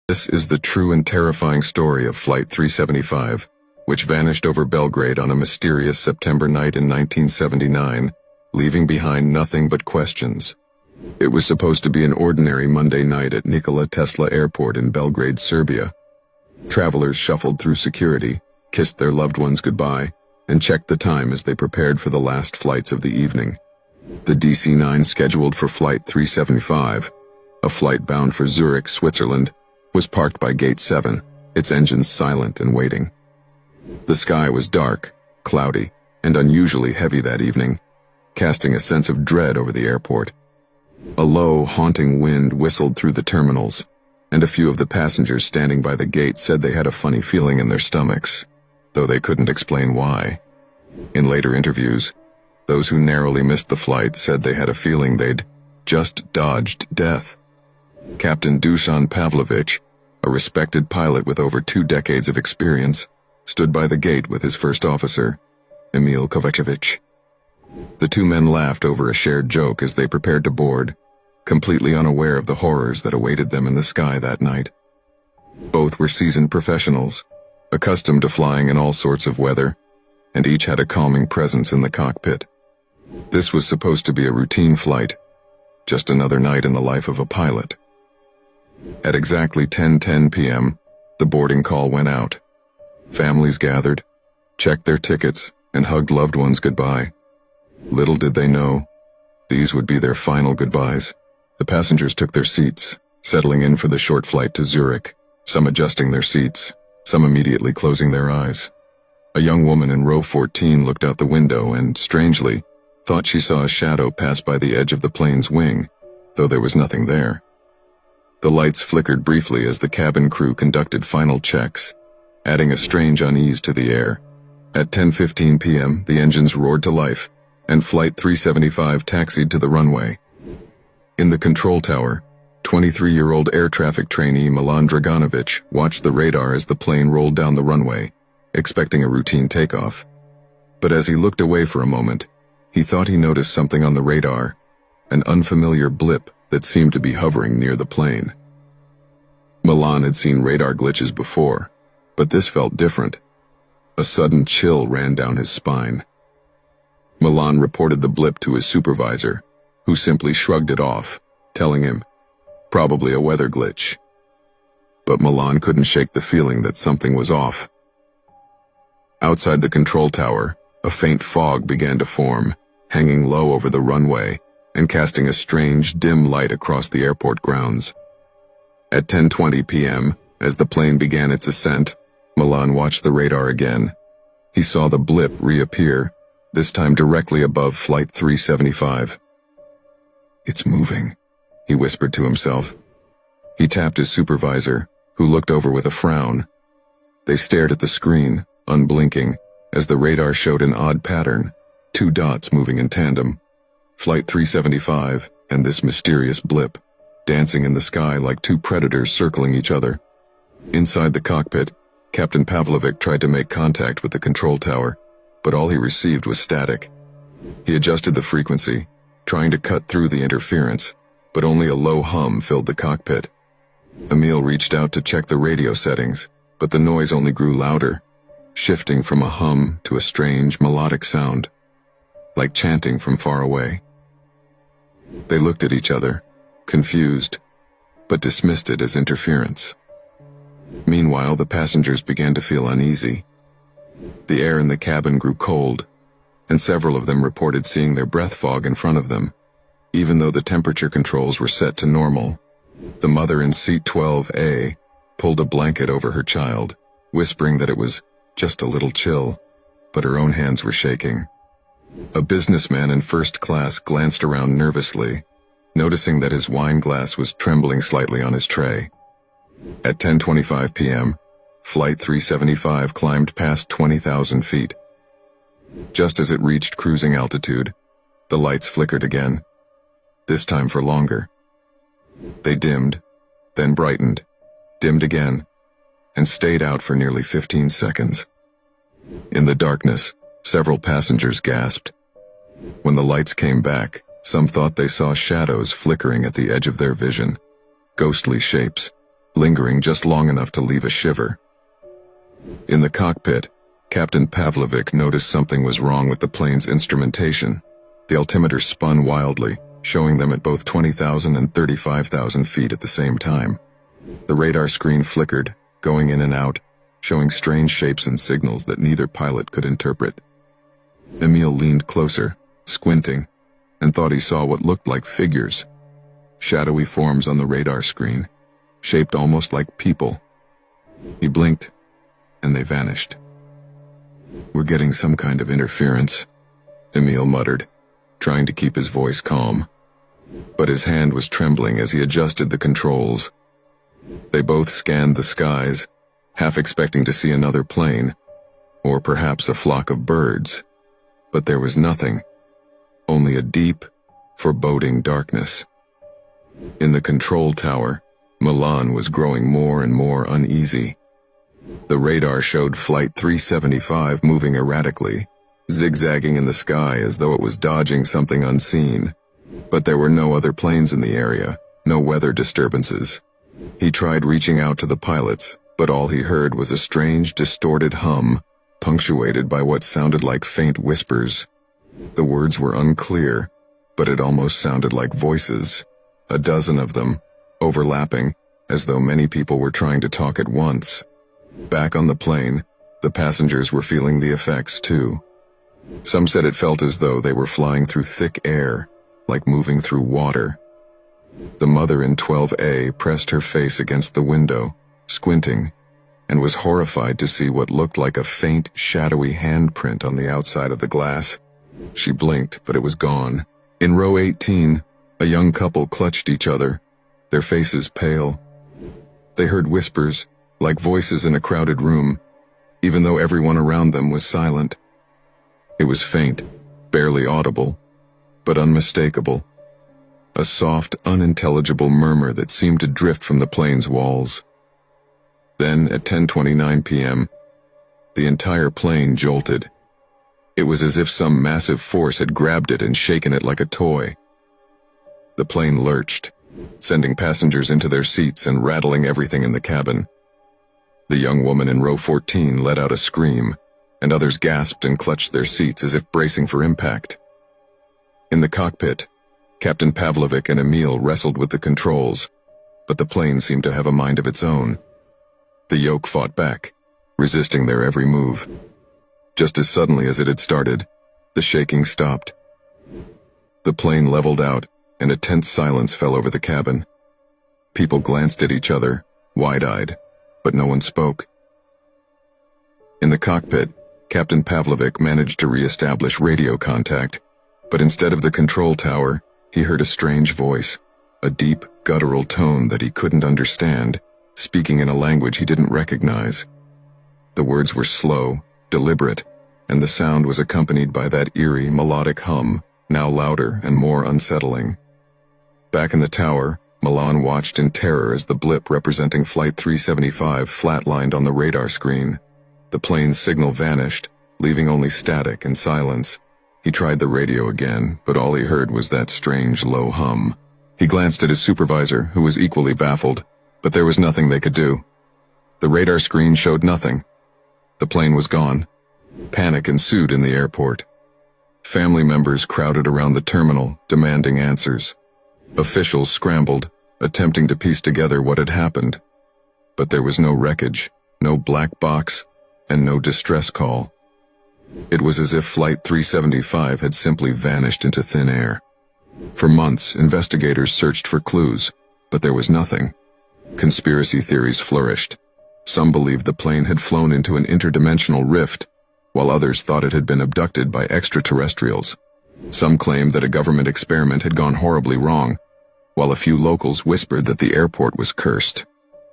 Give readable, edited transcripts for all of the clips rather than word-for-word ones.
This is the true and terrifying story of Flight 375, which vanished over Belgrade on a mysterious September night in 1979, leaving behind nothing but questions. It was supposed to be an ordinary Monday night at Nikola Tesla Airport in Belgrade, Serbia. Travelers shuffled through security, kissed their loved ones goodbye, and checked the time as they prepared for the last flights of the evening. The DC-9 scheduled for Flight 375, a flight bound for Zurich, Switzerland, was parked by Gate 7, its engines silent and waiting. The sky was dark, cloudy, and unusually heavy that evening, casting a sense of dread over the airport. A low, haunting wind whistled through the terminals, and a few of the passengers standing by the gate said they had a funny feeling in their stomachs, though they couldn't explain why. In later interviews, those who narrowly missed the flight said they had a feeling they'd just dodged death. Captain Dusan Pavlovich, a respected pilot with over 2 decades of experience, stood by the gate with his first officer, Emil Kovacevic. The two men laughed over a shared joke as they prepared to board, completely unaware of the horrors that awaited them in the sky that night. Both were seasoned professionals, accustomed to flying in all sorts of weather, and each had a calming presence in the cockpit. This was supposed to be a routine flight, just another night in the life of a pilot. At exactly 10:10 p.m., the boarding call went out. Families gathered, checked their tickets, and hugged loved ones goodbye. Little did they know, these would be their final goodbyes. The passengers took their seats, settling in for the short flight to Zurich, some adjusting their seats, some immediately closing their eyes. A young woman in row 14 looked out the window and, strangely, thought she saw a shadow pass by the edge of the plane's wing, though there was nothing there. The lights flickered briefly as the cabin crew conducted final checks, adding a strange unease to the air. At 10:15 p.m., the engines roared to life, and Flight 375 taxied to the runway. In the control tower, 23-year-old air traffic trainee Milan Draganovic watched the radar as the plane rolled down the runway, expecting a routine takeoff. But as he looked away for a moment, he thought he noticed something on the radar, an unfamiliar blip that seemed to be hovering near the plane. Milan had seen radar glitches before, but this felt different. A sudden chill ran down his spine. Milan reported the blip to his supervisor, who simply shrugged it off, telling him, probably a weather glitch. But Milan couldn't shake the feeling that something was off. Outside the control tower, a faint fog began to form, hanging low over the runway and casting a strange, dim light across the airport grounds. At 10:20 p.m., as the plane began its ascent, Milan watched the radar again. He saw the blip reappear, this time directly above Flight 375. "It's moving," he whispered to himself. He tapped his supervisor, who looked over with a frown. They stared at the screen, unblinking, as the radar showed an odd pattern, 2 dots moving in tandem. Flight 375 and this mysterious blip, dancing in the sky like 2 predators circling each other. Inside the cockpit, Captain Pavlovic tried to make contact with the control tower, but all he received was static. He adjusted the frequency, trying to cut through the interference, but only a low hum filled the cockpit. Emil reached out to check the radio settings, but the noise only grew louder, shifting from a hum to a strange, melodic sound, like chanting from far away. They looked at each other, confused, but dismissed it as interference. Meanwhile, the passengers began to feel uneasy. The air in the cabin grew cold, and several of them reported seeing their breath fog in front of them, even though the temperature controls were set to normal. The mother in seat 12A pulled a blanket over her child, whispering that it was just a little chill, but her own hands were shaking. A businessman in first class glanced around nervously, noticing that his wine glass was trembling slightly on his tray. At 10:25 p.m., Flight 375 climbed past 20,000 feet. Just as it reached cruising altitude, the lights flickered again, this time for longer. They dimmed, then brightened, dimmed again, and stayed out for nearly 15 seconds. In the darkness, several passengers gasped. When the lights came back, some thought they saw shadows flickering at the edge of their vision, ghostly shapes, lingering just long enough to leave a shiver. In the cockpit, Captain Pavlovic noticed something was wrong with the plane's instrumentation. The altimeter spun wildly, showing them at both 20,000 and 35,000 feet at the same time. The radar screen flickered, going in and out, showing strange shapes and signals that neither pilot could interpret. Emil leaned closer, squinting, and thought he saw what looked like figures. Shadowy forms on the radar screen, shaped almost like people. He blinked, and they vanished. "We're getting some kind of interference," Emil muttered, trying to keep his voice calm. But his hand was trembling as he adjusted the controls. They both scanned the skies, half expecting to see another plane, or perhaps a flock of birds. But there was nothing, only a deep, foreboding darkness. In the control tower, Milan was growing more and more uneasy. The radar showed Flight 375 moving erratically, zigzagging in the sky as though it was dodging something unseen. But there were no other planes in the area, no weather disturbances. He tried reaching out to the pilots, but all he heard was a strange, distorted hum, punctuated by what sounded like faint whispers. The words were unclear, but it almost sounded like voices, a dozen of them, overlapping, as though many people were trying to talk at once. Back on the plane, the passengers were feeling the effects too. Some said it felt as though they were flying through thick air, like moving through water. The mother in 12A pressed her face against the window, squinting, and was horrified to see what looked like a faint, shadowy handprint on the outside of the glass. She blinked, but it was gone. In row 18, a young couple clutched each other, their faces pale. They heard whispers, like voices in a crowded room, even though everyone around them was silent. It was faint, barely audible, but unmistakable. A soft, unintelligible murmur that seemed to drift from the plane's walls. Then, at 10:29 p.m., the entire plane jolted. It was as if some massive force had grabbed it and shaken it like a toy. The plane lurched, sending passengers into their seats and rattling everything in the cabin. The young woman in row 14 let out a scream, and others gasped and clutched their seats as if bracing for impact. In the cockpit, Captain Pavlovic and Emil wrestled with the controls, but the plane seemed to have a mind of its own. The yoke fought back, resisting their every move. Just as suddenly as it had started, the shaking stopped. The plane leveled out, and a tense silence fell over the cabin. People glanced at each other, wide-eyed, but no one spoke. In the cockpit, Captain Pavlovic managed to re-establish radio contact, but instead of the control tower, he heard a strange voice, a deep, guttural tone that he couldn't understand, speaking in a language he didn't recognize. The words were slow, deliberate, and the sound was accompanied by that eerie, melodic hum, now louder and more unsettling. Back in the tower, Milan watched in terror as the blip representing Flight 375 flatlined on the radar screen. The plane's signal vanished, leaving only static and silence. He tried the radio again, but all he heard was that strange, low hum. He glanced at his supervisor, who was equally baffled, but there was nothing they could do. The radar screen showed nothing. The plane was gone. Panic ensued in the airport. Family members crowded around the terminal, demanding answers. Officials scrambled, attempting to piece together what had happened. But there was no wreckage, no black box, and no distress call. It was as if Flight 375 had simply vanished into thin air. For months, investigators searched for clues, but there was nothing. Conspiracy theories flourished. Some believed the plane had flown into an interdimensional rift, while others thought it had been abducted by extraterrestrials. Some claimed that a government experiment had gone horribly wrong, while a few locals whispered that the airport was cursed,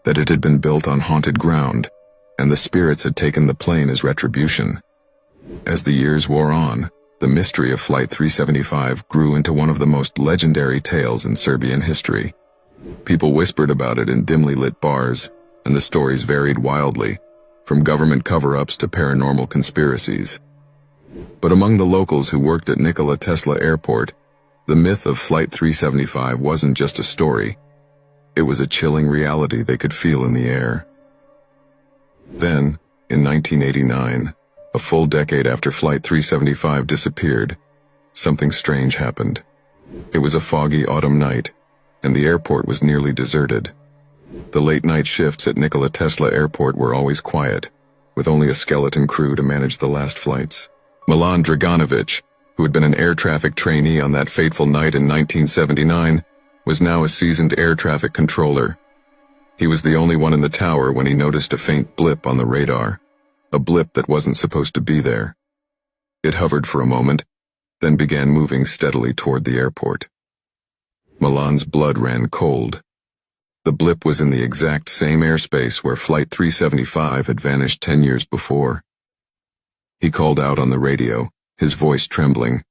that it had been built on haunted ground, and the spirits had taken the plane as retribution. As the years wore on, the mystery of Flight 375 grew into one of the most legendary tales in Serbian history. People whispered about it in dimly lit bars, and the stories varied wildly, from government cover-ups to paranormal conspiracies. But among the locals who worked at Nikola Tesla Airport, the myth of Flight 375 wasn't just a story. It was a chilling reality they could feel in the air. Then, in 1989, a full decade after Flight 375 disappeared, something strange happened. It was a foggy autumn night, and the airport was nearly deserted. The late-night shifts at Nikola Tesla Airport were always quiet, with only a skeleton crew to manage the last flights. Milan Draganovic, who had been an air traffic trainee on that fateful night in 1979, was now a seasoned air traffic controller. He was the only one in the tower when he noticed a faint blip on the radar, a blip that wasn't supposed to be there. It hovered for a moment, then began moving steadily toward the airport. Milan's blood ran cold. The blip was in the exact same airspace where Flight 375 had vanished 10 years before. He called out on the radio, his voice trembling.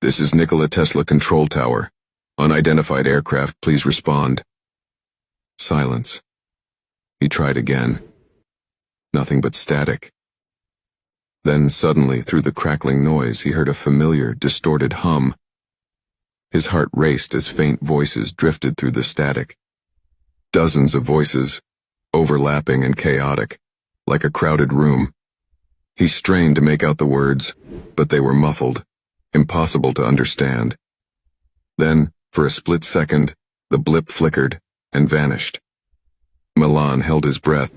"This is Nikola Tesla Control Tower. Unidentified aircraft, please respond." Silence. He tried again. Nothing but static. Then suddenly, through the crackling noise, he heard a familiar, distorted hum. His heart raced as faint voices drifted through the static. Dozens of voices, overlapping and chaotic, like a crowded room. He strained to make out the words, but they were muffled, impossible to understand. Then, for a split second, the blip flickered and vanished. Milan held his breath,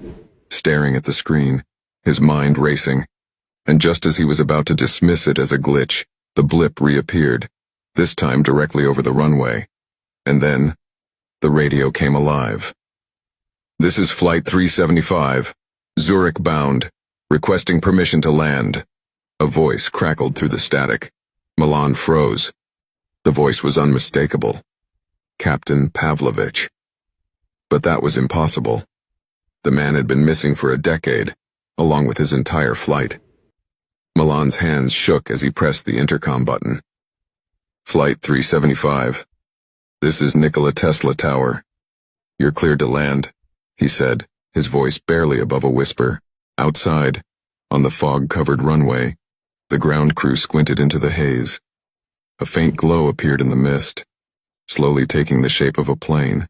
staring at the screen, his mind racing, and just as he was about to dismiss it as a glitch, the blip reappeared, this time directly over the runway. And then, the radio came alive. "This is Flight 375, Zurich bound, requesting permission to land." A voice crackled through the static. Milan froze. The voice was unmistakable. Captain Pavlovich. But that was impossible. The man had been missing for a decade, along with his entire flight. Milan's hands shook as he pressed the intercom button. "Flight 375. This is Nikola Tesla Tower. You're cleared to land," he said, his voice barely above a whisper. Outside, on the fog-covered runway, the ground crew squinted into the haze. A faint glow appeared in the mist, slowly taking the shape of a plane.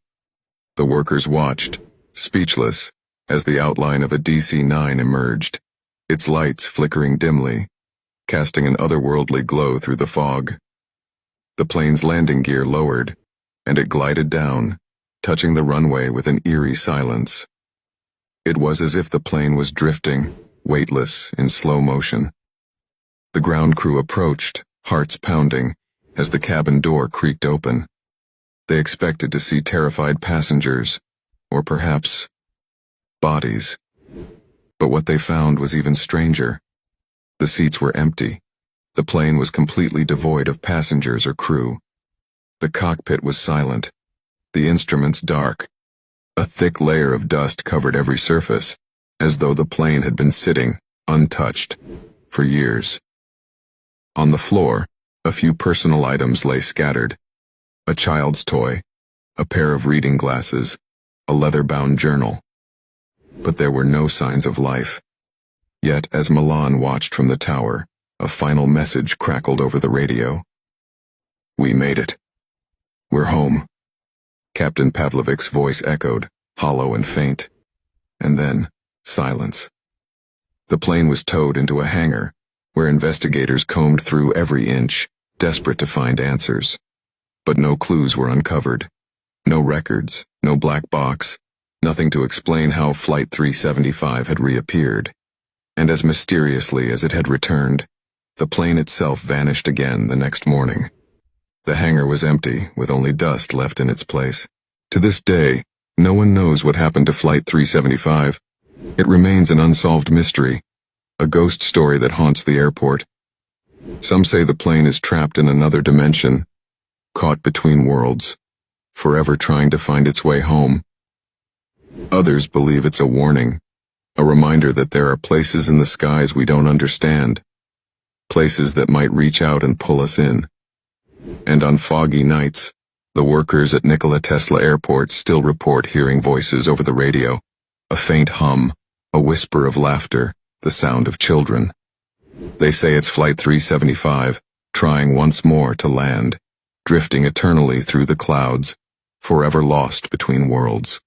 The workers watched, speechless, as the outline of a DC-9 emerged, its lights flickering dimly, casting an otherworldly glow through the fog. The plane's landing gear lowered, and it glided down, touching the runway with an eerie silence. It was as if the plane was drifting, weightless, in slow motion. The ground crew approached, hearts pounding, as the cabin door creaked open. They expected to see terrified passengers, or perhaps bodies. But what they found was even stranger. The seats were empty. The plane was completely devoid of passengers or crew. The cockpit was silent, the instruments dark. A thick layer of dust covered every surface, as though the plane had been sitting, untouched, for years. On the floor, a few personal items lay scattered. A child's toy, a pair of reading glasses, a leather-bound journal. But there were no signs of life. Yet, as Milan watched from the tower, a final message crackled over the radio. "We made it. We're home." Captain Pavlovich's voice echoed, hollow and faint. And then, silence. The plane was towed into a hangar, where investigators combed through every inch, desperate to find answers. But no clues were uncovered. No records, no black box, nothing to explain how Flight 375 had reappeared. And as mysteriously as it had returned, the plane itself vanished again the next morning. The hangar was empty, with only dust left in its place. To this day, no one knows what happened to Flight 375. It remains an unsolved mystery, a ghost story that haunts the airport. Some say the plane is trapped in another dimension, caught between worlds, forever trying to find its way home. Others believe it's a warning, a reminder that there are places in the skies we don't understand, places that might reach out and pull us in. And on foggy nights, the workers at Nikola Tesla Airport still report hearing voices over the radio, a faint hum, a whisper of laughter, the sound of children. They say it's Flight 375, trying once more to land, drifting eternally through the clouds, forever lost between worlds.